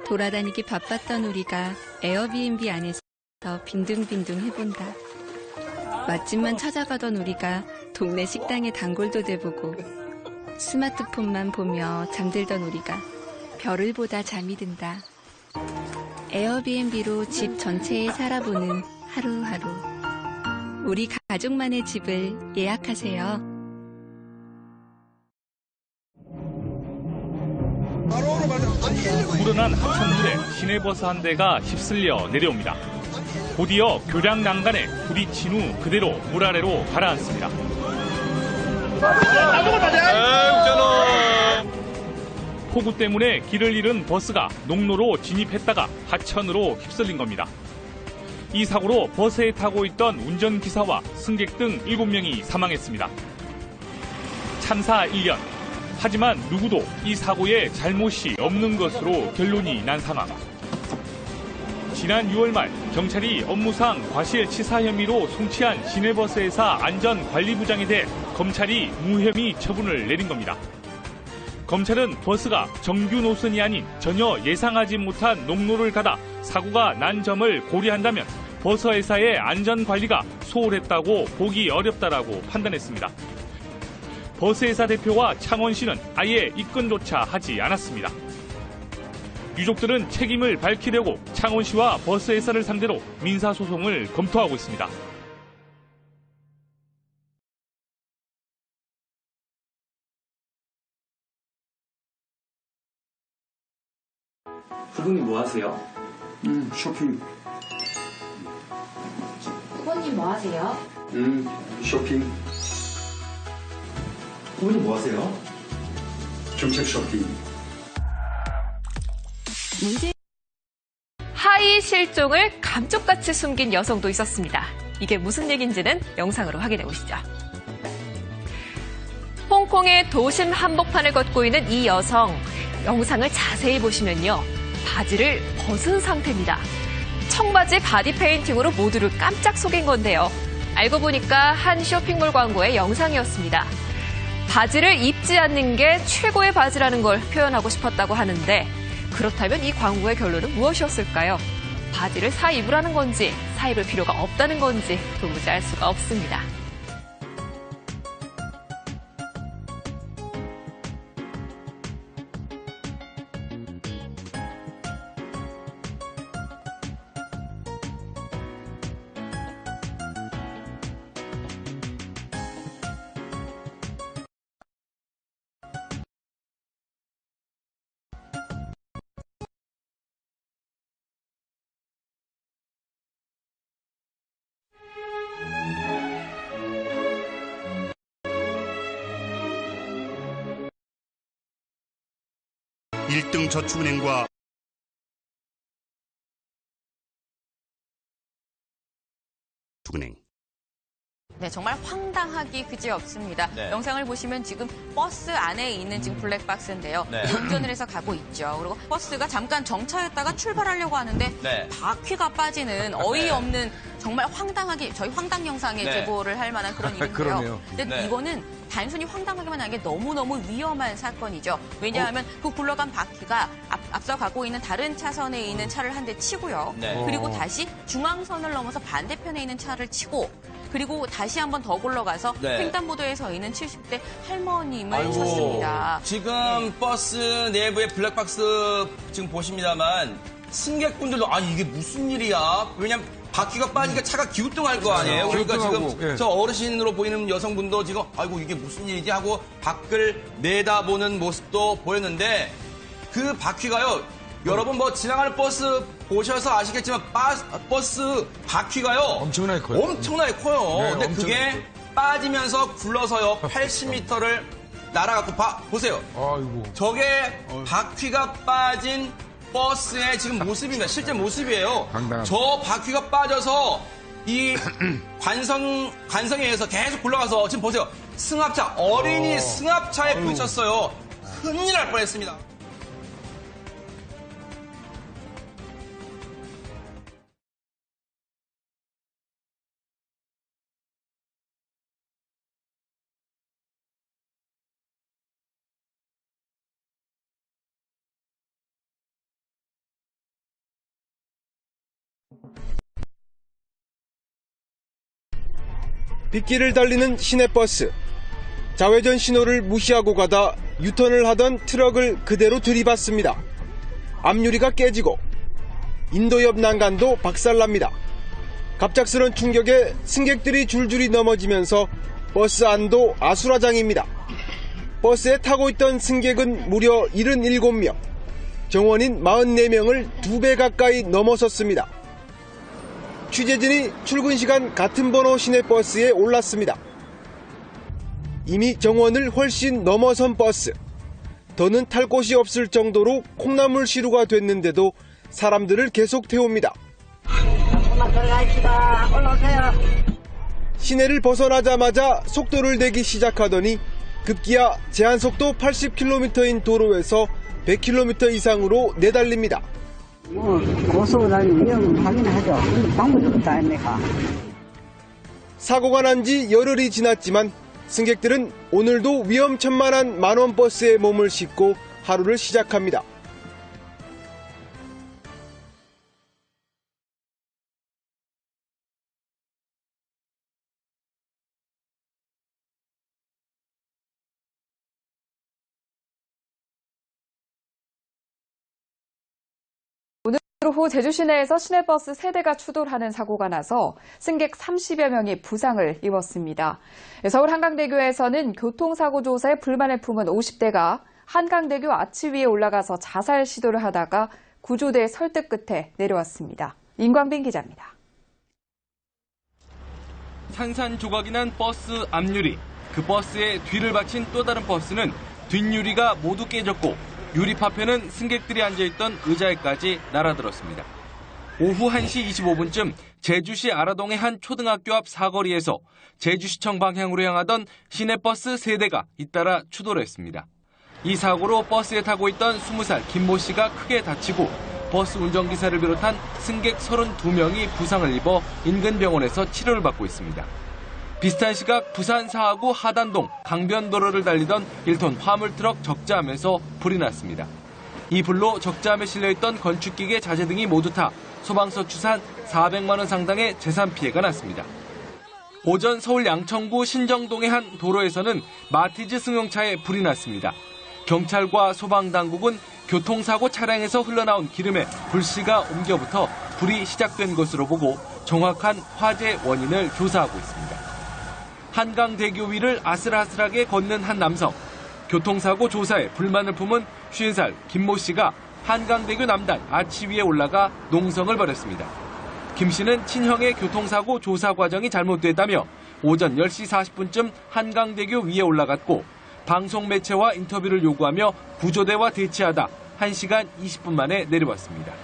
돌아다니기 바빴던 우리가 에어비앤비 안에서 빈둥빈둥 해본다. 맛집만 찾아가던 우리가 동네 식당에 단골도 돼보고 스마트폰만 보며 잠들던 우리가 별을 보다 잠이 든다. 에어비앤비로 집 전체에 살아보는 하루하루. 우리 가족만의 집을 예약하세요. 불어난 하천물에 시내버스 한 대가 휩쓸려 내려옵니다. 곧이어 교량 난간에 부딪힌 후 그대로 물 아래로 가라앉습니다. 폭우 때문에 길을 잃은 버스가 농로로 진입했다가 하천으로 휩쓸린 겁니다. 이 사고로 버스에 타고 있던 운전기사와 승객 등 7명이 사망했습니다. 참사 1년. 하지만 누구도 이 사고에 잘못이 없는 것으로 결론이 난 상황. 지난 6월 말 경찰이 업무상 과실치사 혐의로 송치한 시내버스 회사 안전관리부장에 대해 검찰이 무혐의 처분을 내린 겁니다. 검찰은 버스가 정규 노선이 아닌 전혀 예상하지 못한 농로를 가다 사고가 난 점을 고려한다면 버스 회사의 안전 관리가 소홀했다고 보기 어렵다라고 판단했습니다. 버스 회사 대표와 창원시는 아예 입건조차 하지 않았습니다. 유족들은 책임을 밝히려고 창원시와 버스 회사를 상대로 민사소송을 검토하고 있습니다. 부모님 뭐 하세요? 쇼핑. 부모님 뭐 하세요? 쇼핑. 부모님 뭐 하세요? 정책 쇼핑. 문제 하이 실종을 감쪽같이 숨긴 여성도 있었습니다. 이게 무슨 얘기인지는 영상으로 확인해 보시죠. 홍콩의 도심 한복판을 걷고 있는 이 여성, 영상을 자세히 보시면요. 바지를 벗은 상태입니다. 청바지 바디 페인팅으로 모두를 깜짝 속인 건데요. 알고 보니까 한 쇼핑몰 광고의 영상이었습니다. 바지를 입지 않는 게 최고의 바지라는 걸 표현하고 싶었다고 하는데 그렇다면 이 광고의 결론은 무엇이었을까요? 바지를 사 입으라는 건지 사 입을 필요가 없다는 건지 도무지 알 수가 없습니다. 일등 저축은행과 저축은행. 네, 정말 황당하기 그지없습니다. 네. 영상을 보시면 지금 버스 안에 있는 지금 블랙박스인데요. 네. 운전을 해서 가고 있죠. 그리고 버스가 잠깐 정차했다가 출발하려고 하는데 네. 바퀴가 빠지는 어이없는 정말 황당하게 저희 황당 영상에 네. 제보를 할 만한 그런 일인데요. 근데 네. 이거는 단순히 황당하게만 한 게 너무너무 위험한 사건이죠. 왜냐하면 그 굴러간 바퀴가 앞서 가고 있는 다른 차선에 있는 차를 한 대 치고요. 네. 그리고 다시 중앙선을 넘어서 반대편에 있는 차를 치고 그리고 다시 한 번 더 굴러가서 네. 횡단보도에 서 있는 70대 할머님을 쳤습니다. 지금 네. 버스 내부의 블랙박스 지금 보십니다만 승객분들도 아니 이게 무슨 일이야? 왜냐면 바퀴가 빠지니까 차가 기우뚱할 거 아니에요? 그러니까 지금 예. 저 어르신으로 보이는 여성분도 지금 아이고 이게 무슨 일이지 하고 밖을 내다보는 모습도 보였는데 그 바퀴가요. 여러분 뭐 지나가는 버스 보셔서 아시겠지만 버스 바퀴가요. 엄청나게 커요. 엄청나게 커요. 네, 근데 그게 빠지면서 굴러서요. 80m를 날아갔고 보세요. 아이고. 저게 바퀴가 빠진 버스의 지금 모습입니다. 실제 모습이에요. 당당한. 저 바퀴가 빠져서 이 관성에 의해서 계속 굴러가서 지금 보세요. 승합차 어린이 승합차에 부딪혔어요. 큰일 날 뻔했습니다. 빗길을 달리는 시내버스. 좌회전 신호를 무시하고 가다 유턴을 하던 트럭을 그대로 들이받습니다. 앞유리가 깨지고 인도 옆 난간도 박살납니다. 갑작스런 충격에 승객들이 줄줄이 넘어지면서 버스 안도 아수라장입니다. 버스에 타고 있던 승객은 무려 77명, 정원인 44명을 2배 가까이 넘어섰습니다. 취재진이 출근 시간 같은 번호 시내버스에 올랐습니다. 이미 정원을 훨씬 넘어선 버스. 더는 탈 곳이 없을 정도로 콩나물 시루가 됐는데도 사람들을 계속 태웁니다. 조금만 들어갑시다. 올라오세요. 시내를 벗어나자마자 속도를 내기 시작하더니 급기야 제한속도 80km인 도로에서 100km 이상으로 내달립니다. 고속을 달리면 당연하죠. 방법이 없다, 내가. 사고가 난 지 열흘이 지났지만 승객들은 오늘도 위험천만한 만원 버스에 몸을 싣고 하루를 시작합니다. 오늘 오후 제주 시내에서 시내버스 3대가 추돌하는 사고가 나서 승객 30여 명이 부상을 입었습니다. 서울 한강대교에서는 교통사고 조사에 불만을 품은 50대가 한강대교 아치 위에 올라가서 자살 시도를 하다가 구조대의 설득 끝에 내려왔습니다. 임광빈 기자입니다. 산산조각이 난 버스 앞유리. 그 버스의 뒤를 받친 또 다른 버스는 뒷유리가 모두 깨졌고 유리 파편은 승객들이 앉아있던 의자에까지 날아들었습니다. 오후 1시 25분쯤 제주시 아라동의 한 초등학교 앞 사거리에서 제주시청 방향으로 향하던 시내버스 3대가 잇따라 추돌했습니다. 이 사고로 버스에 타고 있던 20살 김모 씨가 크게 다치고 버스 운전기사를 비롯한 승객 32명이 부상을 입어 인근 병원에서 치료를 받고 있습니다. 비슷한 시각 부산 사하구 하단동 강변도로를 달리던 1톤 화물트럭 적자함에서 불이 났습니다. 이 불로 적자함에 실려있던 건축기계 자재 등이 모두 타 소방서 추산 400만 원 상당의 재산 피해가 났습니다. 오전 서울 양천구 신정동의 한 도로에서는 마티즈 승용차에 불이 났습니다. 경찰과 소방당국은 교통사고 차량에서 흘러나온 기름에 불씨가 옮겨붙어 불이 시작된 것으로 보고 정확한 화재 원인을 조사하고 있습니다. 한강대교 위를 아슬아슬하게 걷는 한 남성. 교통사고 조사에 불만을 품은 50살 김모 씨가 한강대교 남단 아치 위에 올라가 농성을 벌였습니다. 김 씨는 친형의 교통사고 조사 과정이 잘못됐다며 오전 10시 40분쯤 한강대교 위에 올라갔고 방송 매체와 인터뷰를 요구하며 구조대와 대치하다 1시간 20분 만에 내려왔습니다.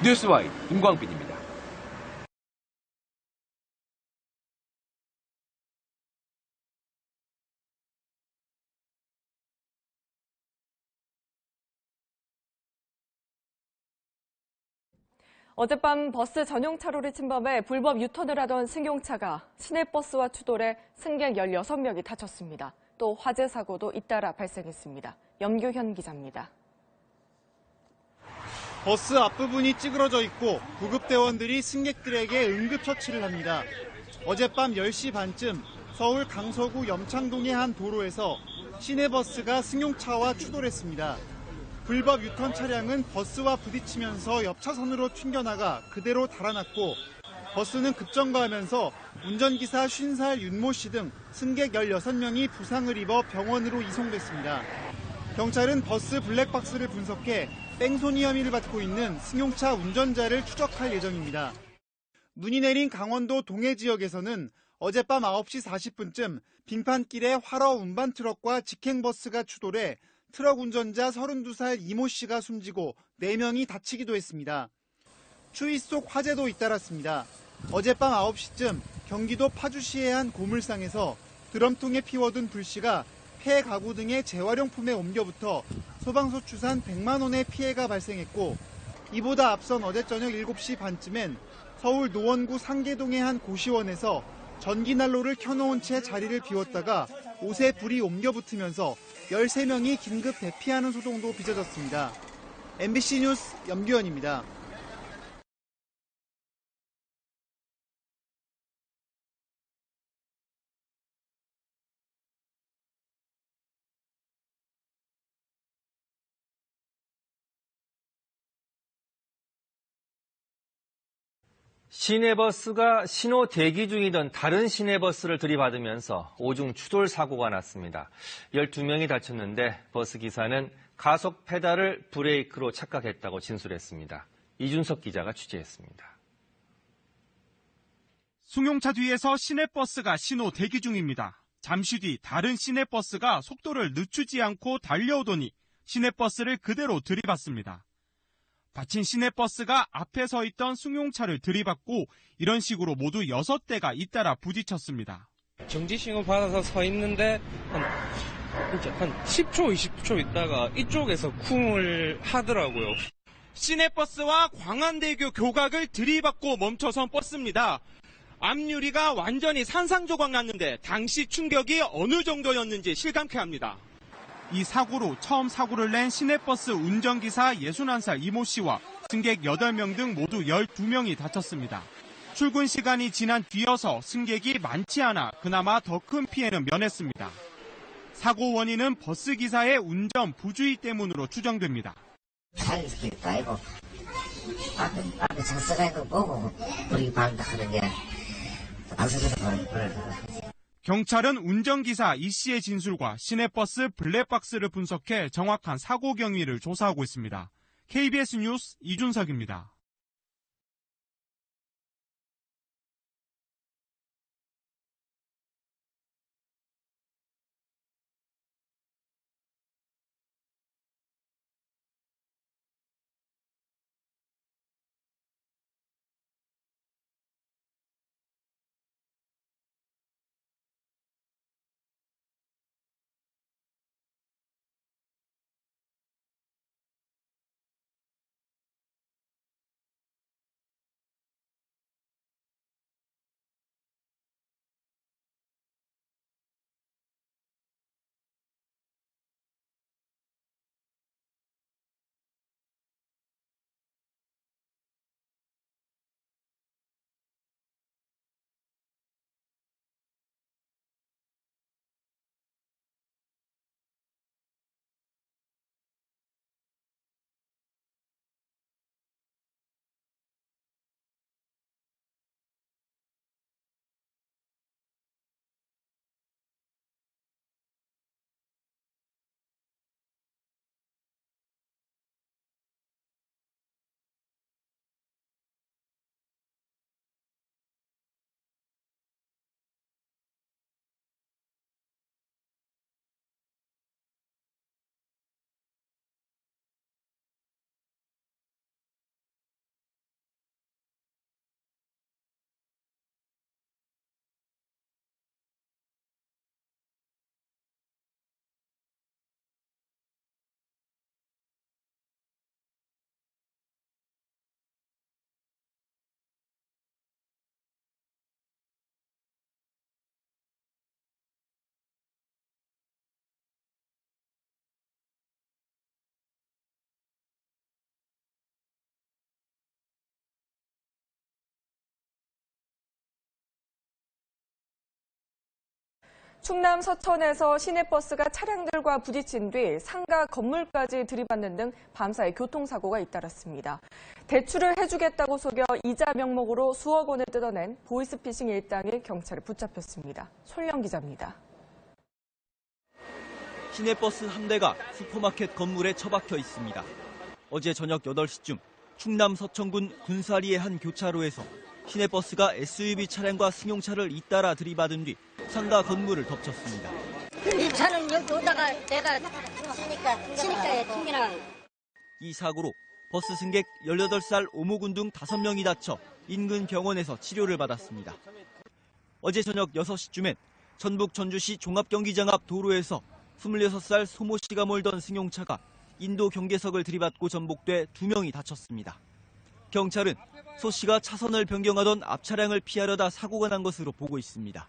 뉴스와이 임광빈입니다. 어젯밤 버스 전용 차로를 침범해 불법 유턴을 하던 승용차가 시내버스와 추돌해 승객 16명이 다쳤습니다. 또 화재 사고도 잇따라 발생했습니다. 염규현 기자입니다. 버스 앞부분이 찌그러져 있고 구급대원들이 승객들에게 응급처치를 합니다. 어젯밤 10시 반쯤 서울 강서구 염창동의 한 도로에서 시내버스가 승용차와 추돌했습니다. 불법 유턴 차량은 버스와 부딪히면서 옆 차선으로 튕겨나가 그대로 달아났고 버스는 급정거하면서 운전기사 50살 윤모 씨 등 승객 16명이 부상을 입어 병원으로 이송됐습니다. 경찰은 버스 블랙박스를 분석해 뺑소니 혐의를 받고 있는 승용차 운전자를 추적할 예정입니다. 눈이 내린 강원도 동해 지역에서는 어젯밤 9시 40분쯤 빙판길에 활어 운반 트럭과 직행버스가 추돌해 트럭 운전자 32살 이모 씨가 숨지고 4명이 다치기도 했습니다. 추위 속 화재도 잇따랐습니다. 어젯밤 9시쯤 경기도 파주시의 한 고물상에서 드럼통에 피워둔 불씨가 폐 가구 등의 재활용품에 옮겨붙어 소방서 추산 100만 원의 피해가 발생했고 이보다 앞선 어제 저녁 7시 반쯤엔 서울 노원구 상계동의 한 고시원에서 전기난로를 켜놓은 채 자리를 비웠다가 옷에 불이 옮겨붙으면서 13명이 긴급 대피하는 소동도 빚어졌습니다. MBC 뉴스 염규현입니다. 시내버스가 신호 대기 중이던 다른 시내버스를 들이받으면서 오중 추돌 사고가 났습니다. 12명이 다쳤는데 버스 기사는 가속 페달을 브레이크로 착각했다고 진술했습니다. 이준석 기자가 취재했습니다. 승용차 뒤에서 시내버스가 신호 대기 중입니다. 잠시 뒤 다른 시내버스가 속도를 늦추지 않고 달려오더니 시내버스를 그대로 들이받습니다. 다친 시내버스가 앞에 서 있던 승용차를 들이받고 이런 식으로 모두 6대가 잇따라 부딪혔습니다. 정지신호 받아서 서 있는데 한 10초, 20초 있다가 이쪽에서 쿵을 하더라고요. 시내버스와 광안대교 교각을 들이받고 멈춰선 버스입니다. 앞유리가 완전히 산산조각 났는데 당시 충격이 어느 정도였는지 실감케 합니다. 이 사고로 처음 사고를 낸 시내버스 운전기사 61살 이모 씨와 승객 8명 등 모두 12명이 다쳤습니다. 출근 시간이 지난 뒤여서 승객이 많지 않아 그나마 더 큰 피해는 면했습니다. 사고 원인은 버스 기사의 운전 부주의 때문으로 추정됩니다. 자기들끼리도 아니고 앞에 장사가 있는 거 보고 우리 반다 하는 게 안쓰러워서 그래. 경찰은 운전기사 이 씨의 진술과 시내버스 블랙박스를 분석해 정확한 사고 경위를 조사하고 있습니다. KBS 뉴스 이준석입니다. 충남 서천에서 시내버스가 차량들과 부딪힌 뒤 상가 건물까지 들이받는 등 밤사이 교통사고가 잇따랐습니다. 대출을 해주겠다고 속여 이자 명목으로 수억 원을 뜯어낸 보이스피싱 일당이 경찰에 붙잡혔습니다. 솔령 기자입니다. 시내버스 한 대가 슈퍼마켓 건물에 처박혀 있습니다. 어제 저녁 8시쯤 충남 서천군 군사리의 한 교차로에서 시내버스가 SUV 차량과 승용차를 잇따라 들이받은 뒤 상가 건물을 덮쳤습니다. 이 차는 여기 오다가 내가 치니까 튕기나. 이 사고로 버스 승객 18살 오모군 등 5명이 다쳐 인근 병원에서 치료를 받았습니다. 어제 저녁 6시쯤엔 전북 전주시 종합경기장 앞 도로에서 26살 소모 씨가 몰던 승용차가 인도 경계석을 들이받고 전복돼 2명이 다쳤습니다. 경찰은 소 씨가 차선을 변경하던 앞 차량을 피하려다 사고가 난 것으로 보고 있습니다.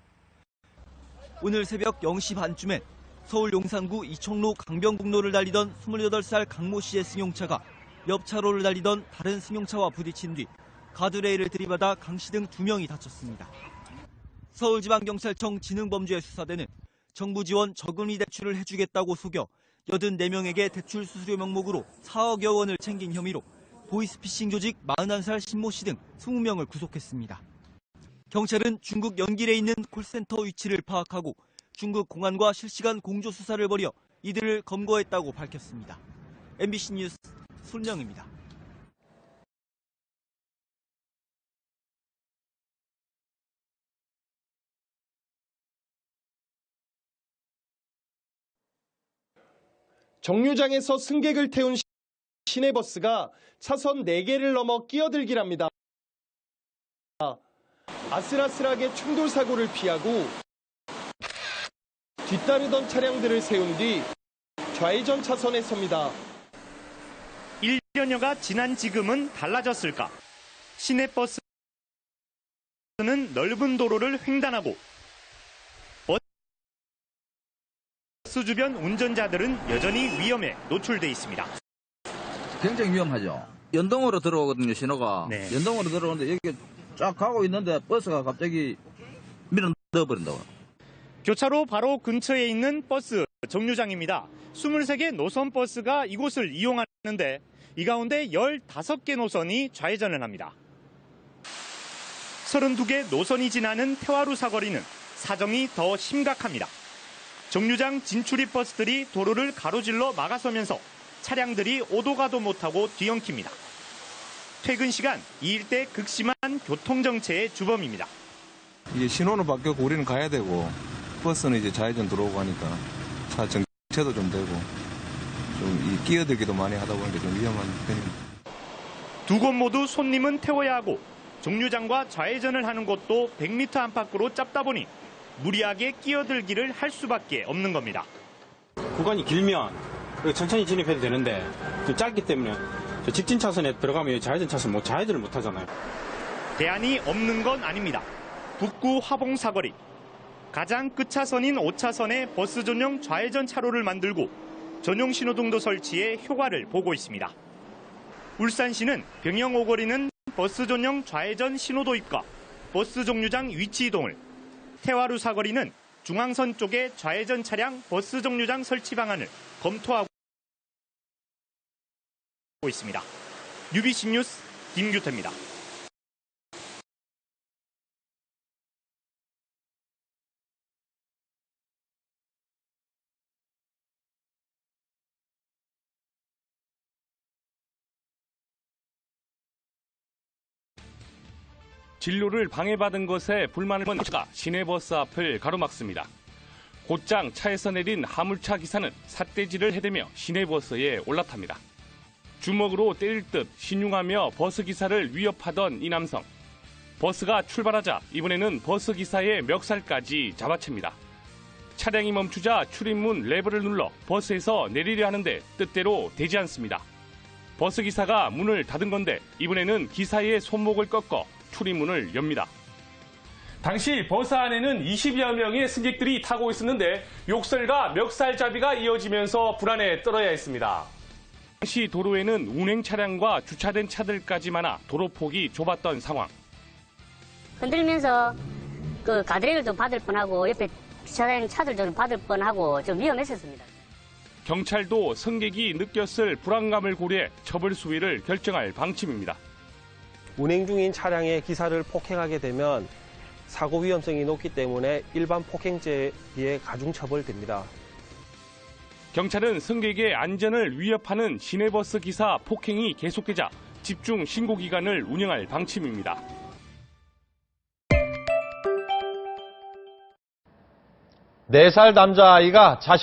오늘 새벽 0시 반쯤엔 서울 용산구 이청로 강변북로를 달리던 28살 강모 씨의 승용차가 옆 차로를 달리던 다른 승용차와 부딪힌 뒤 가드레일을 들이받아 강 씨 등 2명이 다쳤습니다. 서울지방경찰청 지능범죄수사대는 정부 지원 저금리 대출을 해주겠다고 속여 84명에게 대출 수수료 명목으로 4억여 원을 챙긴 혐의로 보이스피싱 조직 41살 신모 씨 등 20명을 구속했습니다. 경찰은 중국 연길에 있는 콜센터 위치를 파악하고 중국 공안과 실시간 공조 수사를 벌여 이들을 검거했다고 밝혔습니다. MBC 뉴스 손령입니다. 정류장에서 승객을 태운 시내버스가 차선 4개를 넘어 끼어들기랍니다. 아슬아슬하게 충돌 사고를 피하고 뒤따르던 차량들을 세운 뒤 좌회전 차선에 섭니다. 1년여가 지난 지금은 달라졌을까? 시내버스 버스는 넓은 도로를 횡단하고 버스 주변 운전자들은 여전히 위험에 노출돼 있습니다. 굉장히 위험하죠. 연동으로 들어오거든요, 신호가. 네. 연동으로 들어오는데 여기 쫙 가고 있는데 버스가 갑자기 밀어 넣어버린다고. 교차로 바로 근처에 있는 버스 정류장입니다. 23개 노선 버스가 이곳을 이용하는데 이 가운데 15개 노선이 좌회전을 합니다. 32개 노선이 지나는 태화루 사거리는 사정이 더 심각합니다. 정류장 진출입 버스들이 도로를 가로질러 막아서면서 차량들이 오도 가도 못하고 뒤엉킵니다. 퇴근 시간 이 일대 극심한 교통정체의 주범입니다. 이게 신호는 바뀌었고 우리는 가야 되고 버스는 이제 좌회전 들어오고 하니까 차 정체도 좀 되고 좀 끼어들기도 많이 하다 보니까 좀 위험한 편입니다. 두 곳 모두 손님은 태워야 하고 정류장과 좌회전을 하는 곳도 100m 안팎으로 짧다 보니 무리하게 끼어들기를 할 수밖에 없는 겁니다. 구간이 길면 천천히 진입해도 되는데 좀 짧기 때문에 직진 차선에 들어가면 좌회전 차선 좌회전을 못 하잖아요. 대안이 없는 건 아닙니다. 북구 화봉 사거리. 가장 끝차선인 5차선에 버스 전용 좌회전 차로를 만들고 전용 신호등도 설치해 효과를 보고 있습니다. 울산시는 병영 오거리는 버스 전용 좌회전 신호 도입과 버스 정류장 위치 이동을, 태화루 사거리는 중앙선 쪽에 좌회전 차량 버스 정류장 설치 방안을 검토하고 있습니다. UBC 뉴스 김규태입니다. 진로를 방해받은 것에 불만을 본 기사가 시내버스 앞을 가로막습니다. 곧장 차에서 내린 화물차 기사는 삿대질을 해대며 시내버스에 올라탑니다. 주먹으로 때릴 듯 신용하며 버스 기사를 위협하던 이 남성. 버스가 출발하자 이번에는 버스 기사의 멱살까지 잡아챕니다. 차량이 멈추자 출입문 레버를 눌러 버스에서 내리려 하는데 뜻대로 되지 않습니다. 버스 기사가 문을 닫은 건데 이번에는 기사의 손목을 꺾어 출입문을 엽니다. 당시 버스 안에는 20여 명의 승객들이 타고 있었는데 욕설과 멱살잡이가 이어지면서 불안에 떨어야 했습니다. 당시 도로에는 운행 차량과 주차된 차들까지 많아 도로폭이 좁았던 상황. 흔들면서 그 가드레일도 받을 뻔하고 옆에 주차된 차들도 받을 뻔하고 좀 위험했었습니다. 경찰도 승객이 느꼈을 불안감을 고려해 처벌 수위를 결정할 방침입니다. 운행 중인 차량의 기사를 폭행하게 되면 사고 위험성이 높기 때문에 일반 폭행죄에 비해 가중처벌됩니다. 경찰은 승객의 안전을 위협하는 시내버스 기사 폭행이 계속되자 집중 신고 기간을 운영할 방침입니다. 4살 남자아이가 자신